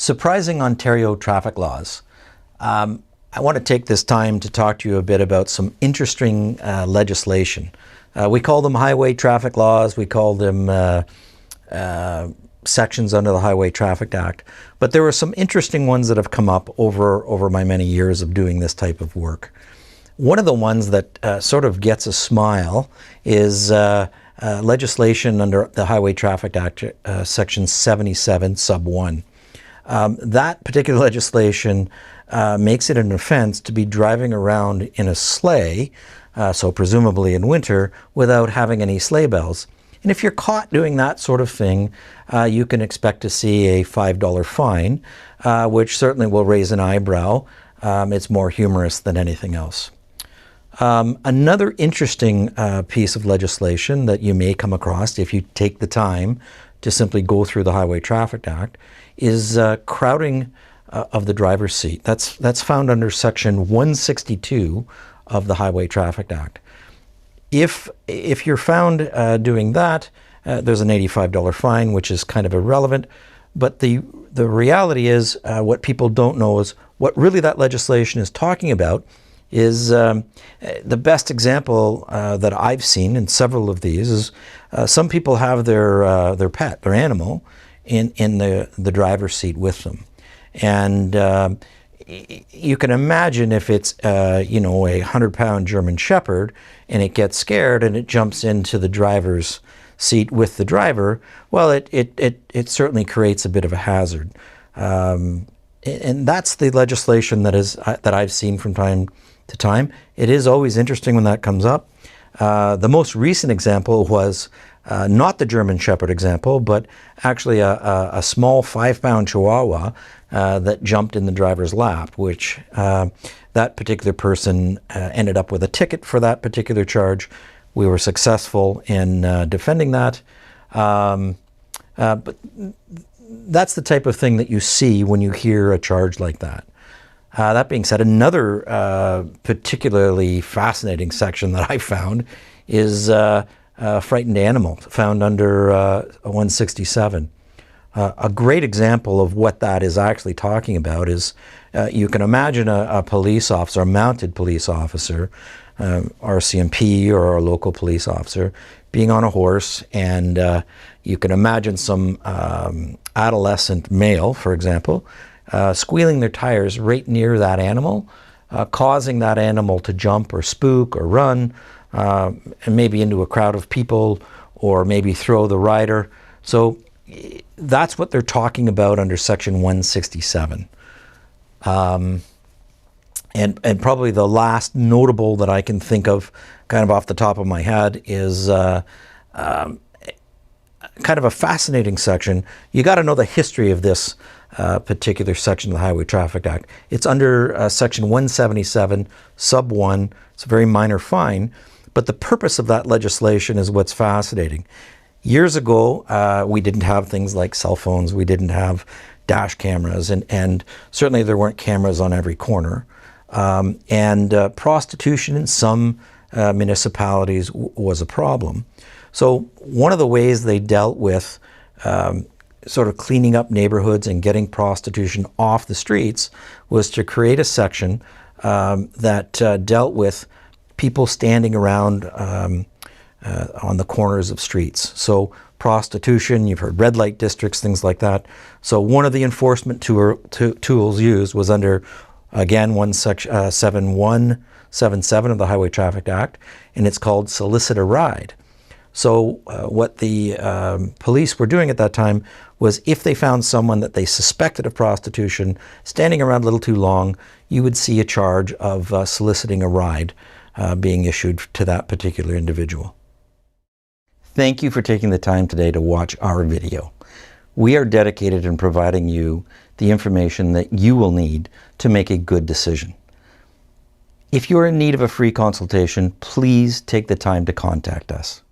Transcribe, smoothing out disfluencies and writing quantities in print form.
Surprising Ontario traffic laws. I want to take this time to talk to you a bit about some interesting legislation. We call them highway traffic laws, we call them sections under the Highway Traffic Act, but there are some interesting ones that have come up over my many years of doing this type of work. One of the ones that sort of gets a smile is legislation under the Highway Traffic Act, Section 77, Sub 1. That particular legislation makes it an offense to be driving around in a sleigh, so presumably in winter, without having any sleigh bells. And if you're caught doing that sort of thing, you can expect to see a $5 fine, which certainly will raise an eyebrow. It's more humorous than anything else. Another interesting piece of legislation that you may come across if you take the time to simply go through the Highway Traffic Act is crowding of the driver's seat. That's found under Section 162 of the Highway Traffic Act. If you're found doing that, there's an $85 fine, which is kind of irrelevant. But the reality is, what people don't know is what really that legislation is talking about is the best example that I've seen in several of these is some people have their pet, their animal, in the driver's seat with them. And you can imagine if it's a 100-pound German Shepherd and it gets scared and it jumps into the driver's seat with the driver, well, it certainly creates a bit of a hazard. And that's the legislation that I've seen from time to time. It is always interesting when that comes up. The most recent example was not the German Shepherd example, but actually a small 5-pound Chihuahua that jumped in the driver's lap, which that particular person ended up with a ticket for that particular charge. We were successful in defending that. But that's the type of thing that you see when you hear a charge like that. That being said, another particularly fascinating section that I found is frightened animal, found under 167. A great example of what that is actually talking about is you can imagine a police officer, a mounted police officer, RCMP or a local police officer, being on a horse, and you can imagine some adolescent male, for example, squealing their tires right near that animal, causing that animal to jump or spook or run, and maybe into a crowd of people, or maybe throw the rider. So that's what they're talking about under Section 167. And probably the last notable that I can think of, kind of off the top of my head, is kind of a fascinating section. You got to know the history of this particular section of the Highway Traffic Act. It's under Section 177, Sub 1. It's a very minor fine, but the purpose of that legislation is what's fascinating. Years ago, we didn't have things like cell phones. We didn't have dash cameras, and certainly there weren't cameras on every corner. And prostitution in some municipalities was a problem. So one of the ways they dealt with sort of cleaning up neighborhoods and getting prostitution off the streets was to create a section that dealt with people standing around on the corners of streets. So prostitution, you've heard red light districts, things like that. So one of the enforcement tools used was under, again, 7177 of the Highway Traffic Act, and it's called solicit a ride. So what the police were doing at that time was, if they found someone that they suspected of prostitution standing around a little too long, you would see a charge of soliciting a ride being issued to that particular individual. Thank you for taking the time today to watch our video. We are dedicated in providing you the information that you will need to make a good decision. If you're in need of a free consultation, please take the time to contact us.